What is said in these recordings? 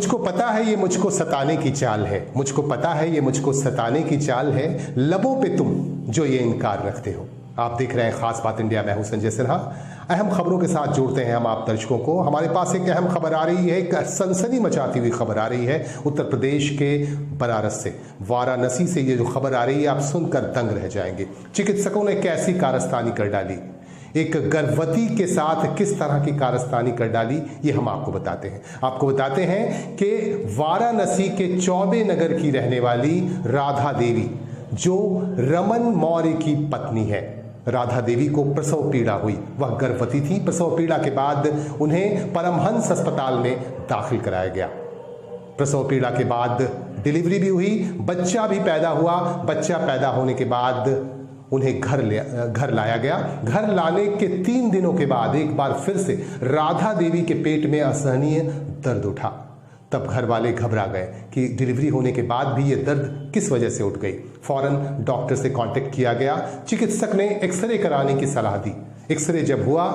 मुझको पता है ये मुझको सताने की चाल है, मुझको पता है ये मुझको सताने की चाल है, लबों पे तुम जो ये इनकार रखते हो। आप देख रहे हैं खास बात इंडिया, मैं हूं संजय सिन्हा। अहम खबरों के साथ जोड़ते हैं हम आप दर्शकों को। हमारे पास एक अहम खबर आ रही है, एक सनसनी मचाती हुई खबर आ रही है उत्तर प्रदेश के बनारस से, वाराणसी से। ये जो खबर आ रही है आप सुनकर दंग रह जाएंगे। चिकित्सकों ने कैसी कारस्तानी कर डाली, एक गर्भवती के साथ किस तरह की कारस्तानी कर डाली, ये हम आपको बताते हैं। आपको बताते हैं कि वाराणसी के चौबे नगर की रहने वाली राधा देवी, जो रमन मौर्य की पत्नी है, राधा देवी को प्रसव पीड़ा हुई। वह गर्भवती थी। प्रसव पीड़ा के बाद उन्हें परमहंस अस्पताल में दाखिल कराया गया। प्रसव पीड़ा के बाद डिलीवरी भी हुई, बच्चा भी पैदा हुआ। बच्चा पैदा होने के बाद उन्हें घर लाया गया। घर लाने के 3 दिनों के बाद एक बार फिर से राधा देवी के पेट में असहनीय दर्द उठा। तब घर वाले घबरा गए कि डिलीवरी होने के बाद भी ये दर्द किस वजह से उठ गई। फौरन डॉक्टर से कांटेक्ट किया गया। चिकित्सक ने एक्सरे कराने की सलाह दी। एक्सरे जब हुआ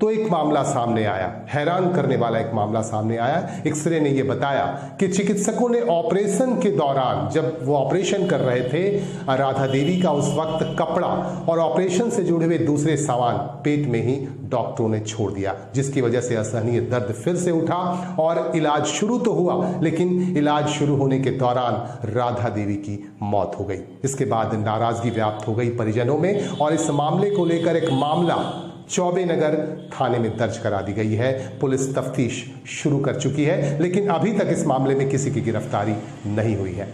तो एक मामला सामने आया, हैरान करने वाला एक मामला सामने आया। एक्सरे ने यह बताया कि चिकित्सकों ने ऑपरेशन के दौरान, जब वो ऑपरेशन कर रहे थे राधा देवी का, उस वक्त कपड़ा और ऑपरेशन से जुड़े हुए दूसरे सामान पेट में ही डॉक्टरों ने छोड़ दिया, जिसकी वजह से असहनीय दर्द फिर से उठा और इलाज शुरू तो हुआ, लेकिन इलाज शुरू होने के दौरान राधा देवी की मौत हो गई। इसके बाद नाराजगी व्याप्त हो गई परिजनों में और इस मामले को लेकर एक मामला चौबे नगर थाने में दर्ज करा दी गई है। पुलिस तफ्तीश शुरू कर चुकी है, लेकिन अभी तक इस मामले में किसी की गिरफ्तारी नहीं हुई है।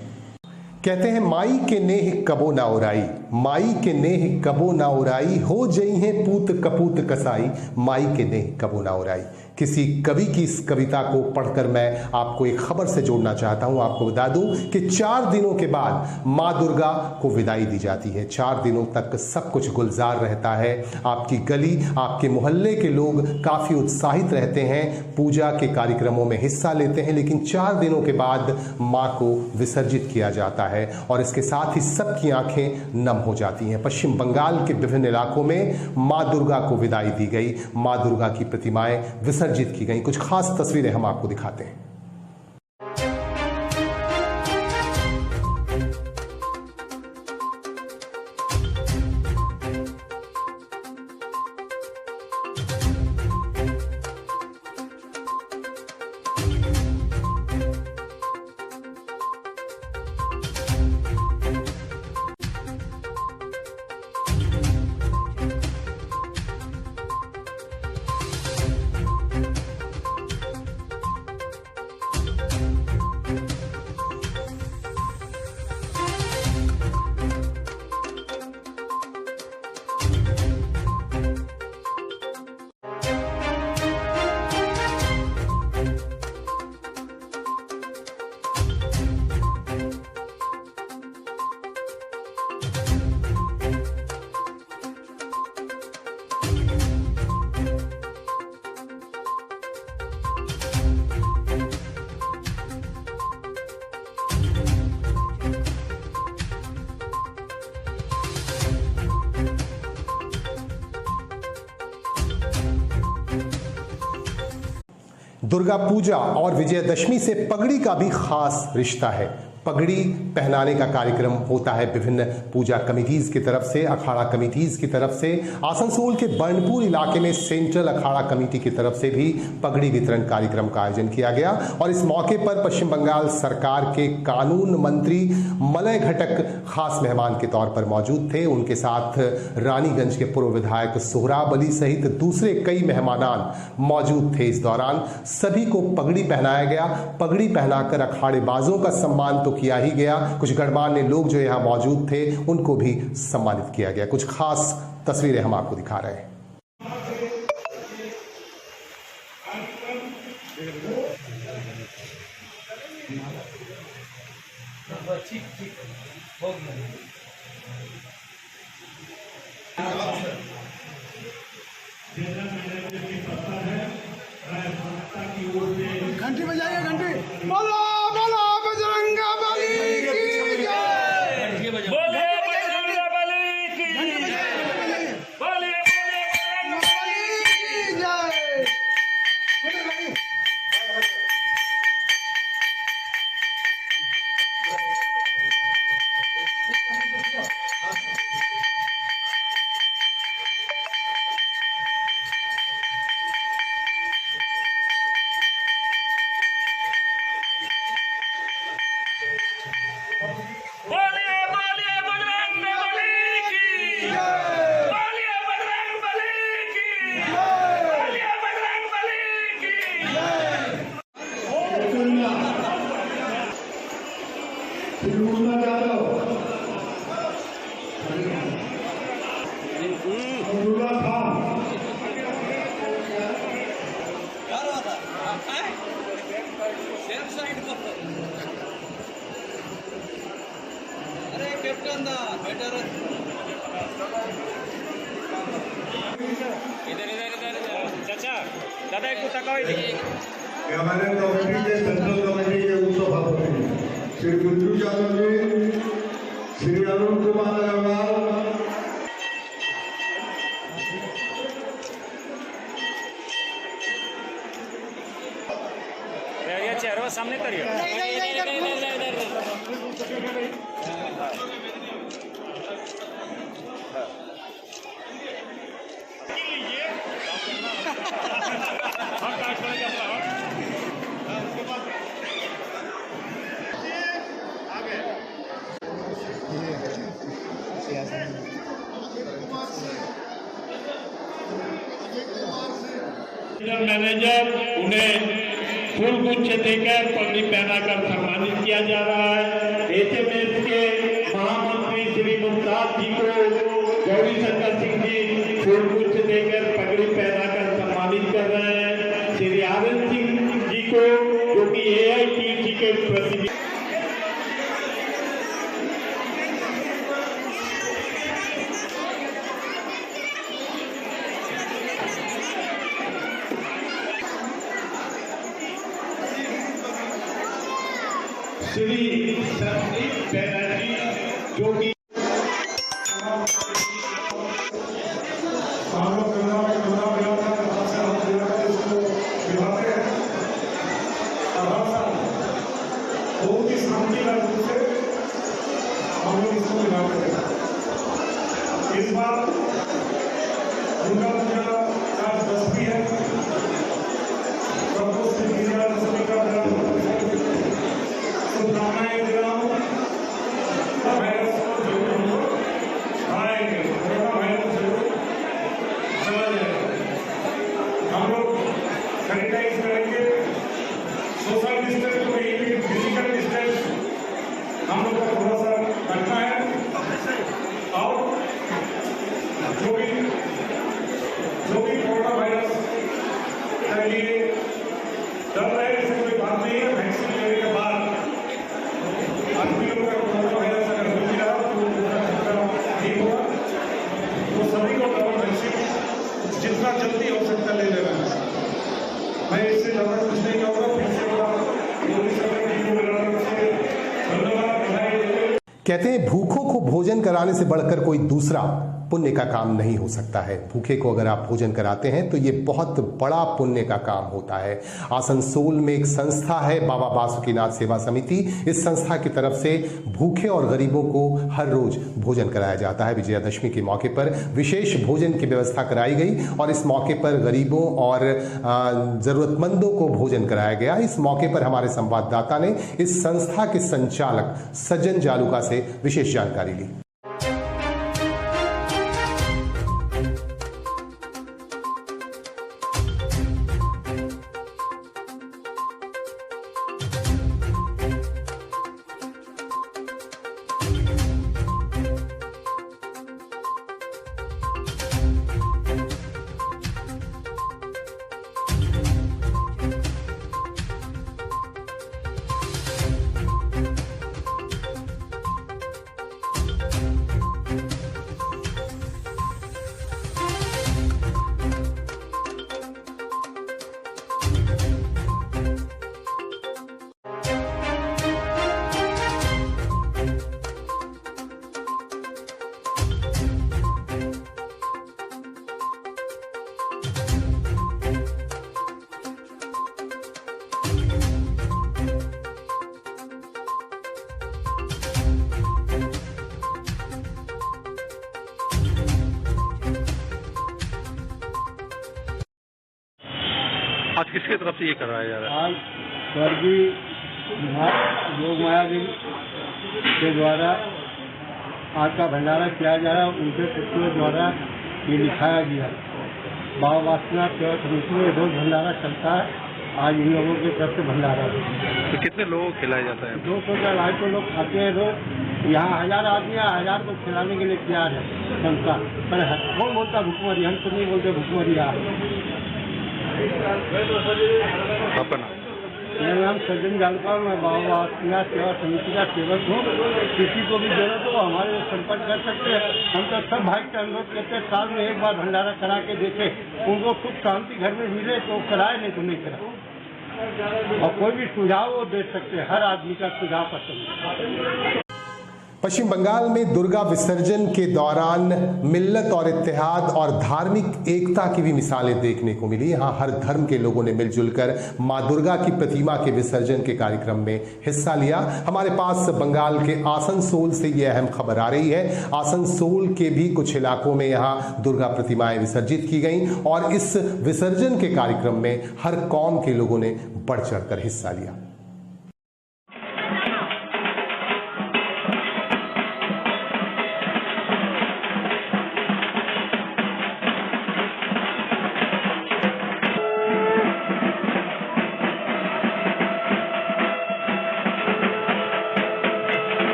कहते हैं माई के नेह कबो ना उराई, माई के नेह कबो ना उराई, हो जई है पूत कपूत कसाई, माई के नेह कबो ना उराई। किसी कवि की इस कविता को पढ़कर मैं आपको एक खबर से जोड़ना चाहता हूं। आपको बता दूं कि 4 दिनों के बाद मां दुर्गा को विदाई दी जाती है। 4 दिनों तक सब कुछ गुलजार रहता है। आपकी गली, आपके मोहल्ले के लोग काफी उत्साहित रहते हैं, पूजा के कार्यक्रमों में हिस्सा लेते हैं, लेकिन 4 दिनों के बाद मां को विसर्जित किया जाता है और इसके साथ ही सबकी आंखें नम हो जाती हैं। पश्चिम बंगाल के विभिन्न इलाकों में मां दुर्गा को विदाई दी गई, मां दुर्गा की प्रतिमाएं विसर्जित की गई। कुछ खास तस्वीरें हम आपको दिखाते हैं। दुर्गा पूजा और विजयदशमी से पगड़ी का भी खास रिश्ता है। पगड़ी पहनाने का कार्यक्रम होता है विभिन्न पूजा कमिटीज की तरफ से, अखाड़ा कमिटीज की तरफ से। आसनसोल के बर्नपुर इलाके में सेंट्रल अखाड़ा कमेटी की तरफ से भी पगड़ी वितरण कार्यक्रम का आयोजन किया गया और इस मौके पर पश्चिम बंगाल सरकार के कानून मंत्री मलय घटक खास मेहमान के तौर पर मौजूद थे। उनके साथ रानीगंज के पूर्व विधायक सोहराब अली सहित दूसरे कई मेहमानान मौजूद थे। इस दौरान सभी को पगड़ी पहनाया गया। पगड़ी पहनाकर अखाड़ेबाजों का सम्मान किया ही गया। कुछ गणमान्य लोग जो यहां मौजूद थे उनको भी सम्मानित किया गया। कुछ खास तस्वीरें हम आपको दिखा रहे हैं। घंटी बजाइए, घंटी बोलो बोलो बजरंगा बली की जय। बोले बजरंगा बली की जय। बोले बजरंगा बली की जय। बोलिए बजरंग बली की बोलिए बजरंग बली की तिरुमुला यादव अब्दुल्ला खान अरे कैप्टन दा बेटर इधर चाचा दादा एक तकाओ हमारे कमेटी के सेंट्रल कमेटी के उपसभापति श्री गुंजू यादव जी, श्री अरुण कुमार अग्रवाल, ये चेहरा सामने करिए मैनेजर उन्हें फूल गुच्छ देकर पगड़ी पहनाकर सम्मानित किया जा रहा है। एसएमएस के महामंत्री श्री मुमताज जी को गौरी शंकर सिंह जी फूल गुच्छ देकर पगड़ी पहनाकर सम्मानित कर रहे हैं। श्री आनंद सिंह जी को जो कि AITUC के प्रतिनिधि श्री संदीप बैनर्जी जो कि बहुत ही शांतिपूर्ण रूप से हम लोग इसको मिलाते हैं। इस बार दुर्गा पूजा का दशमी है। सबको विजया दशमी का शुभकामनाएं दे रहा हूँ। वायरस को जरूर हम लोग हराएंगे, कोरोना वायरस जरूर चला जाएगा। हम लोग सैनिटाइज करेंगे, सोशल डिस्टेंस को फिजिकल डिस्टेंस हम लोग को थोड़ा सा रखना है। और जो भी कोरोना वायरस के लिए डर रहे हैं, इससे कोई बात नहीं है। वैक्सीन लेने के बाद आदमियों का कोरोना वायरस अगर हो भी रहा तो उसका ठीक होगा। तो सभी को डबल वैक्सीन जितना जल्दी हो सकता ले लेना है। मैं इससे ज़्यादा कुछ नहीं कहूँगा। फिर से कहते हैं भूखों को भोजन कराने से बढ़कर कोई दूसरा पुण्य का काम नहीं हो सकता है। भूखे को अगर आप भोजन कराते हैं तो ये बहुत बड़ा पुण्य का काम होता है। आसनसोल में एक संस्था है बाबा बासुकीनाथ सेवा समिति। इस संस्था की तरफ से भूखे और गरीबों को हर रोज भोजन कराया जाता है। विजयादशमी के मौके पर विशेष भोजन की व्यवस्था कराई गई और इस मौके पर गरीबों और जरूरतमंदों को भोजन कराया गया। इस मौके पर हमारे संवाददाता ने इस संस्था के संचालक सज्जन जालूका से विशेष जानकारी ली। आज किसके तरफ से ये कराया जा रहा है? आज स्वर्गीय योग माया जी के द्वारा आज का भंडारा किया जा रहा है, उनके पुत्रों द्वारा ये लिखाया गया। बाबा वासुदेव सेवा समिति में रोज भंडारा चलता है। आज इन लोगों की तरफ से भंडारा है। तो कितने लोगों को खिलाया जाता है? 200 से 250 लोग खाते हैं रोज। यहाँ 1000 आदमी है, 1000 को खिलाने के लिए तैयार है संस्था। पर कौन बोलता भुखमरी? हम तो नहीं बोलते भुखमरी। अपना मेरा नाम सज्जन जालपाल, मैं बाबा वासुदेव सेवा समिति का सेवक हूँ। किसी को भी जरूरत हो हमारे संपर्क कर सकते हैं। हम तो सब भाई का अनुरोध करते हैं, साल में एक बार भंडारा करा के देखे। उनको खुद शांति घर में मिले तो कराए, नहीं तो नहीं कराए। और कोई भी सुझाव वो दे सकते हैं, हर आदमी का सुझाव पसंद है। पश्चिम बंगाल में दुर्गा विसर्जन के दौरान मिल्लत और इत्तेहाद और धार्मिक एकता की भी मिसालें देखने को मिली। यहाँ हर धर्म के लोगों ने मिलजुल कर मां दुर्गा की प्रतिमा के विसर्जन के कार्यक्रम में हिस्सा लिया। हमारे पास बंगाल के आसनसोल से यह अहम खबर आ रही है। आसनसोल के भी कुछ इलाकों में यहाँ दुर्गा प्रतिमाएं विसर्जित की गईं और इस विसर्जन के कार्यक्रम में हर कौम के लोगों ने बढ़ चढ़कर हिस्सा लिया।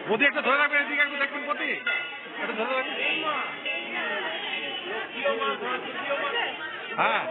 মোদি একটা ধরে রাখবেন, এদিকে একটু দেখবেন মোদি একটা ধরে রাখবেন। হ্যাঁ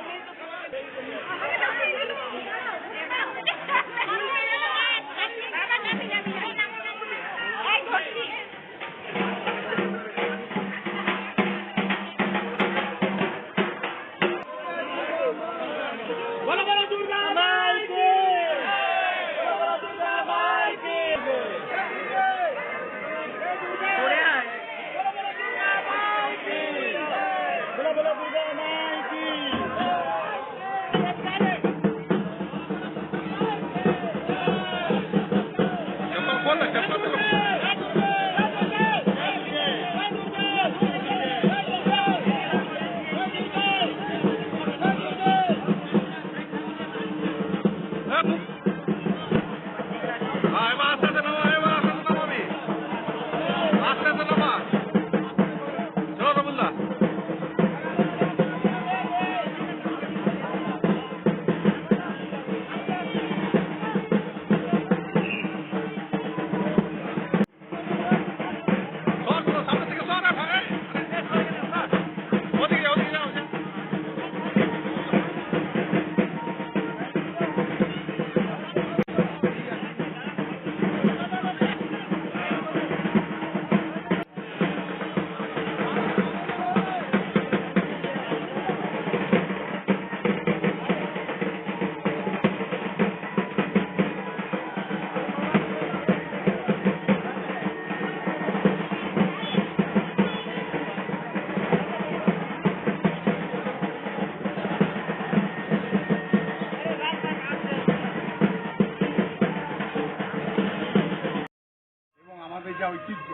যা ঐতিহ্য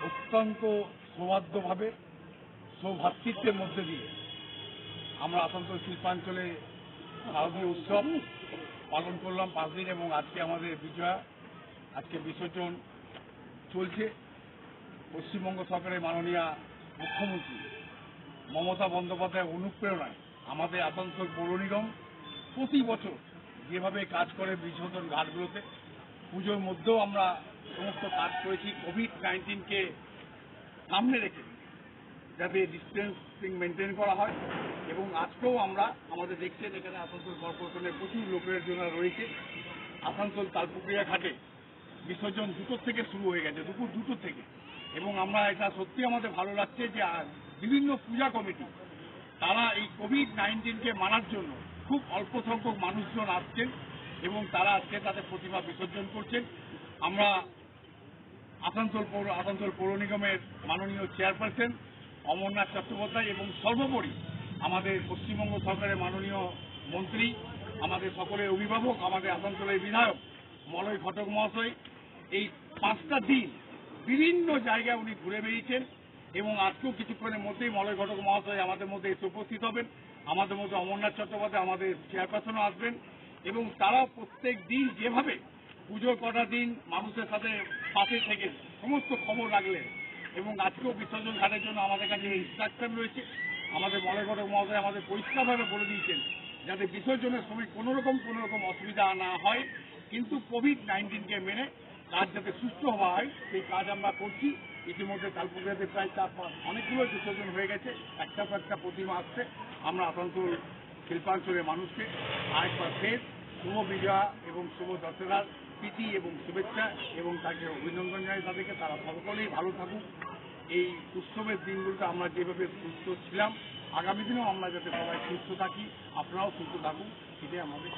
অত্যন্ত সৌহার্দ্যভাবে সৌভ্রাতৃত্বের মধ্যে দিয়ে আমরা আসানসোল শিল্পাঞ্চলে শারদীয় উৎসব পালন করলাম 5 দিন এবং আজকে আমাদের বিজয়া, আজকে বিসর্জন চলছে। পশ্চিমবঙ্গ সরকারের মাননীয় মুখ্যমন্ত্রী মমতা বন্দ্যোপাধ্যায়ের অনুপ্রেরণায় আমাদের আসানসোল পৌর নিগম প্রতি বছর যেভাবে কাজ করে বিসর্জন ঘাটগুলোতে, পুজোর মধ্যেও আমরা সমস্ত কাজ করেছি কোভিড-19কে সামনে রেখে, যাতে ডিস্টেন্সিং মেনটেন করা হয়। এবং আজকেও আমরা আমাদের দেখছেন এখানে আসানসোল কর্পোরেশনের প্রচুর লোকের জন্য রয়েছে। আসানসোল তালপুকুরিয়া ঘাটে বিসর্জন 2টোর থেকে শুরু হয়ে গেছে, দুপুর 2টোর থেকে। এবং আমরা এটা সত্যি আমাদের ভালো লাগছে যে বিভিন্ন পূজা কমিটি তারা এই কোভিড-19কে মানার জন্য খুব অল্প সংখ্যক মানুষজন আসছেন এবং তারা আজকে তাদের প্রতিমা বিসর্জন করছেন। আমরা আসানসোল পৌর নিগমের মাননীয় চেয়ারপারসন অমরনাথ চট্টোপাধ্যায় এবং সর্বোপরি আমাদের পশ্চিমবঙ্গ সরকারের মাননীয় মন্ত্রী, আমাদের সকলের অভিভাবক, আমাদের আসানসোলের বিধায়ক মলয় ঘটক মহাশয় এই 5টা দিন বিভিন্ন জায়গায় উনি ঘুরে বেরিয়েছেন এবং আজকেও কিছুক্ষণের মধ্যেই মলয় ঘটক মহাশয় আমাদের মধ্যে এসে উপস্থিত হবেন। আমাদের মধ্যে অমরনাথ চট্টোপাধ্যায় আমাদের চেয়ারপারসনও আসবেন এবং তারা প্রত্যেক দিন যেভাবে পুজোর কটা দিন মানুষের সাথে পাশে থেকে সমস্ত খবর রাখলেন এবং আজকেও বিসর্জন ঘাটের জন্য আমাদের কাছে ইনস্ট্রাকশন রয়েছে। আমাদের মলয় ঘটক মহাশয় আমাদের পরিষ্কারভাবে বলে দিয়েছেন যাতে বিসর্জনের সময় কোনো রকম অসুবিধা না হয়, কিন্তু কোভিড-19কে মেনে কাজ যাতে সুস্থ হওয়া হয় সেই কাজ আমরা করছি। ইতিমধ্যে কালপুকুরিয়াতে প্রায় 4-5 অনেকগুলো বিসর্জন হয়ে গেছে, একটা প্রতিমা আসছে। আমরা আসানসোল শিল্পাঞ্চলের মানুষকে আরেকবার ফের শুভ বিজয়া এবং শুভ দশেরার প্রীতি এবং শুভেচ্ছা এবং তাকে অভিনন্দন জানাই তাদেরকে। তারা সকলেই ভালো থাকুক। এই উৎসবের দিনগুলোতে আমরা যেভাবে সুস্থ ছিলাম, আগামী দিনেও আমরা যাতে সবাই সুস্থ থাকি, আপনারাও সুস্থ থাকুন, এটাই আমাদের